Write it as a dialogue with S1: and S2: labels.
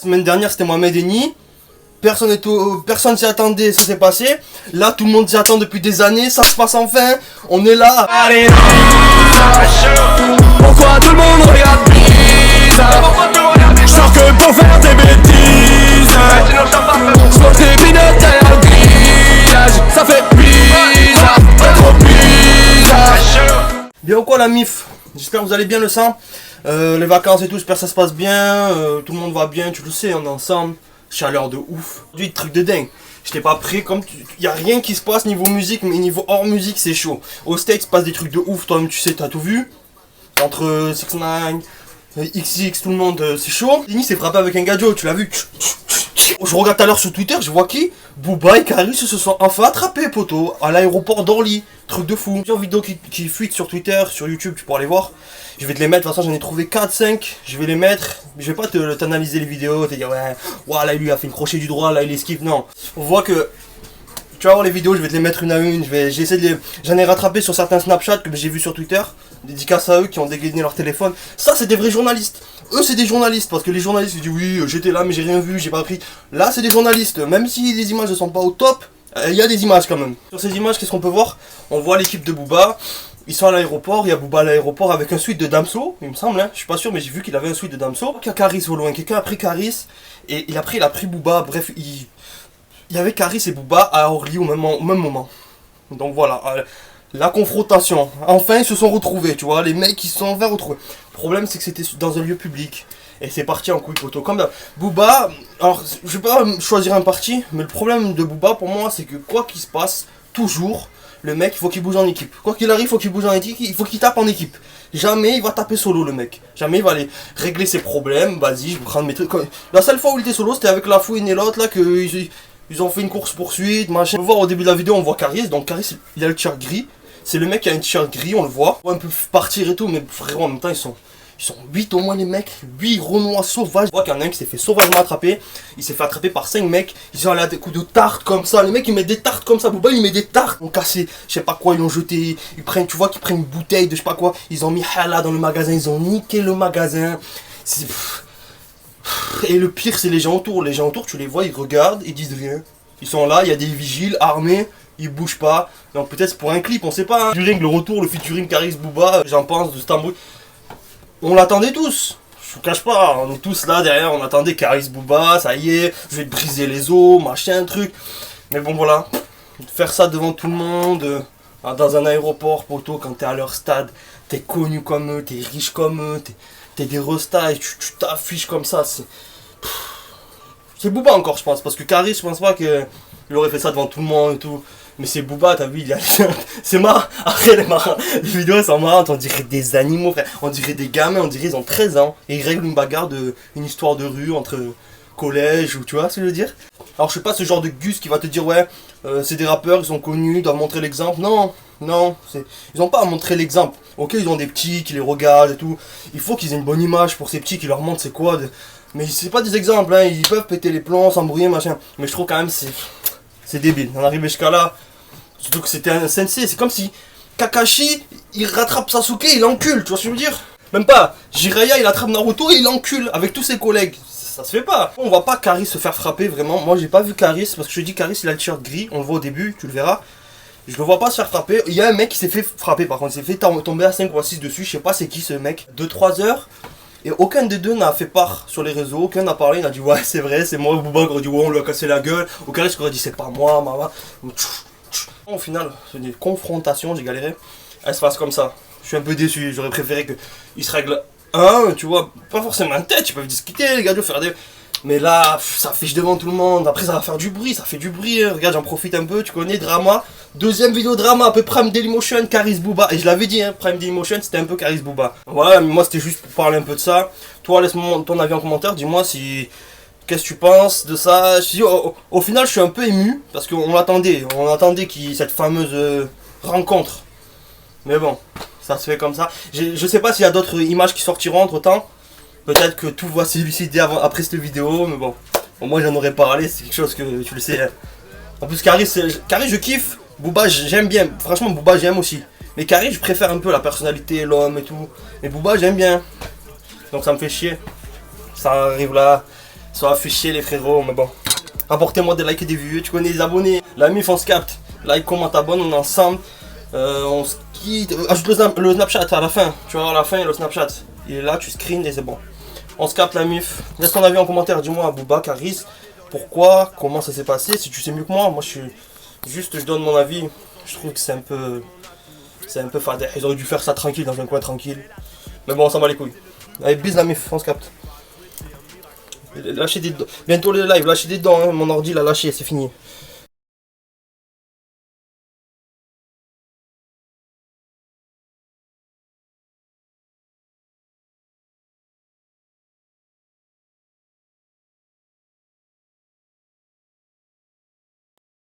S1: La semaine dernière c'était Mohamed Eni, personne s'y attendait, ça s'est passé. Là tout le monde s'y attend depuis des années, ça se passe enfin, on est là. Allez,
S2: pourquoi tout le monde regarde bizarre? Je sors que pour faire des bêtises. Je mange des minottes à un grillage. Ça fait bizarre, trop bizarre.
S1: Bien ou quoi la mif? J'espère que vous allez bien le sang. Les vacances et tout, j'espère que ça se passe bien, tout le monde va bien, tu le sais, on est ensemble, chaleur de ouf. Aujourd'hui, truc de dingue, j'étais pas prêt, comme y a rien qui se passe niveau musique, mais niveau hors musique c'est chaud. Au States, il se passe des trucs de ouf, toi-même tu sais, t'as tout vu. Entre 6ix9ine, XX, tout le monde, c'est chaud. Eni s'est frappé avec un gadget, tu l'as vu. Je regarde tout à l'heure sur Twitter, je vois qui Booba et Caris se sont enfin attrapés, poteau, à l'aéroport d'Orly. Truc de fou. Plusieurs vidéos qui fuitent sur Twitter, sur YouTube, tu pourras les voir. Je vais te les mettre, de toute façon j'en ai trouvé 4-5, je vais les mettre. Je vais pas t'analyser les vidéos, te dire ouais, là lui a fait une crochet du droit, là il esquive, non. On voit que, tu vas voir les vidéos, je vais te les mettre une à une, j'en ai rattrapé sur certains Snapchat que j'ai vu sur Twitter, dédicace à eux qui ont dégainé leur téléphone. Ça c'est des vrais journalistes. Eux c'est des journalistes, parce que les journalistes ils disent oui, j'étais là mais j'ai rien vu, j'ai pas pris. Là c'est des journalistes, même si les images ne sont pas au top, il y a des images quand même. Sur ces images, qu'est-ce qu'on peut voir? On voit l'équipe de Booba, ils sont à l'aéroport, il y a Booba à l'aéroport avec un suite de Damso, il me semble, hein. Je suis pas sûr mais j'ai vu qu'il avait un suite de Damso. Il y a Caris au loin, quelqu'un a pris Caris, et il a pris Booba, bref, il y avait Caris et Booba à Orly au même moment. Donc voilà, la confrontation. Enfin ils se sont retrouvés, tu vois, les mecs ils se sont enfin retrouvés. Le problème c'est que c'était dans un lieu public. Et c'est parti en couille poteau. Comme Booba, alors je vais pas choisir un parti, mais le problème de Booba pour moi c'est que quoi qu'il se passe, toujours, le mec il faut qu'il bouge en équipe. Quoi qu'il arrive, il faut qu'il bouge en équipe, il faut qu'il tape en équipe. Jamais il va taper solo le mec. Jamais il va aller régler ses problèmes, vas-y je vais prendre mes trucs. La seule fois où il était solo c'était avec la fouine et l'autre là que ils ont fait une course poursuite, machin. On va voir au début de la vidéo, on voit Caris, donc Caris il a le t-shirt gris. C'est le mec qui a un t-shirt gris, on le voit. On peut partir et tout, mais frérot en même temps ils sont 8 au moins les mecs, 8 renois sauvages. On voit qu'il y en a un qui s'est fait sauvagement attraper. Il s'est fait attraper par 5 mecs. Ils sont allés à des coups de tarte comme ça. Les mecs ils mettent des tartes comme ça. Booba il met des tartes. Ils ont cassé, je sais pas quoi, ils l'ont jeté. Ils prennent, tu vois qu'ils prennent une bouteille de je sais pas quoi. Ils ont mis Hala dans le magasin. Ils ont niqué le magasin. Et le pire c'est les gens autour. Les gens autour tu les vois, ils regardent, ils disent rien. Ils sont là, il y a des vigiles armés. Ils bougent pas. Donc peut-être c'est pour un clip, on sait pas. Hein. Le retour, le featuring Caris Booba, j'en pense de Stamboul. On l'attendait tous, je vous cache pas, on est tous là derrière, on attendait Caris Booba, ça y est, je vais te briser les os, machin, truc. Mais bon voilà, faire ça devant tout le monde, dans un aéroport, poteau, quand t'es à leur stade, t'es connu comme eux, t'es riche comme eux, t'es des restas et tu t'affiches comme ça, c'est Booba encore je pense, parce que Caris je pense pas qu'il aurait fait ça devant tout le monde et tout. Mais c'est Booba, t'as vu, c'est marrant. Après, les vidéos sont marrantes, on dirait des animaux, frère. On dirait des gamins, on dirait ils ont 13 ans. Et ils règlent une bagarre, une histoire de rue entre collège ou tu vois ce que je veux dire. Alors je suis pas ce genre de Gus qui va te dire ouais, c'est des rappeurs, ils sont connus, ils doivent montrer l'exemple. Non, ils ont pas à montrer l'exemple. Ok, ils ont des petits qui les regardent et tout. Il faut qu'ils aient une bonne image pour ces petits qui leur montrent c'est quoi. Mais c'est pas des exemples, hein. Ils peuvent péter les plombs, s'embrouiller, machin. Mais je trouve quand même c'est débile. On arrive jusqu'à là. Surtout que c'était un sensei, c'est comme si Kakashi, il rattrape Sasuke, il l'encule, tu vois ce que je veux dire? Même pas, Jiraiya, il attrape Naruto et il l'encule avec tous ses collègues. Ça se fait pas. On voit pas Caris se faire frapper, vraiment. Moi, j'ai pas vu Caris, parce que je te dis, Caris, il a le t-shirt gris, on le voit au début, tu le verras. Je le vois pas se faire frapper. Il y a un mec qui s'est fait frapper, par contre, il s'est fait tomber à 5 ou à 6 dessus, je sais pas c'est qui ce mec. 2-3 heures, et aucun des deux n'a fait part sur les réseaux, aucun n'a parlé, il a dit ouais, c'est vrai, c'est moi, Booba, qui aurait dit ouais, on lui a cassé la gueule. Au Caris, qui aurait dit c'est pas moi, maman. Au final, c'est des confrontations, j'ai galéré. Elle se passe comme ça. Je suis un peu déçu, j'aurais préféré qu'ils se règlent tu vois, pas forcément en tête, ils peuvent discuter, les gars, faire des... Mais là, ça fiche devant tout le monde, après ça va faire du bruit, ça fait du bruit, hein. Regarde, j'en profite un peu, tu connais, drama. Deuxième vidéo drama, un peu Prime Dailymotion, Caris Booba. Et je l'avais dit, hein, Prime Dailymotion, c'était un peu Caris Booba. Voilà, mais moi c'était juste pour parler un peu de ça. Toi, laisse-moi ton avis en commentaire, dis-moi si... Qu'est-ce que tu penses de ça? Au final, je suis un peu ému, parce qu'on l'attendait. On attendait cette fameuse rencontre. Mais bon, ça se fait comme ça. Je sais pas s'il y a d'autres images qui sortiront entre temps. Peut-être que tout va s'élucider après cette vidéo, mais bon. Moi j'en aurais parlé, c'est quelque chose que tu le sais. Hein. En plus, Caris, je kiffe. Booba, j'aime bien. Franchement, Booba, j'aime aussi. Mais Caris, je préfère un peu la personnalité, l'homme et tout. Mais Booba, j'aime bien. Donc ça me fait chier. Ça arrive là. Ça va fait chier les frérots, mais bon. Apportez-moi des likes et des vues, tu connais les abonnés. La mif, on se capte. Like, comment t'abonnes, on est ensemble. On se quitte. Ajoute le Snapchat à la fin. Tu vois, à la fin, il y a le Snapchat. Il est là, tu screens et c'est bon. On se capte la mif. Laisse ton avis en commentaire, dis-moi, Booba, Caris, pourquoi, comment ça s'est passé. Si tu sais mieux que moi, je donne mon avis. Je trouve que c'est un peu fade. Ils auraient dû faire ça tranquille, dans un coin tranquille. Mais bon, on s'en bat les couilles. Allez, bise la mif, on se capte. Lâchez des dents. Bientôt les lives, lâchez des dents, hein. Mon ordi l'a lâché, c'est fini.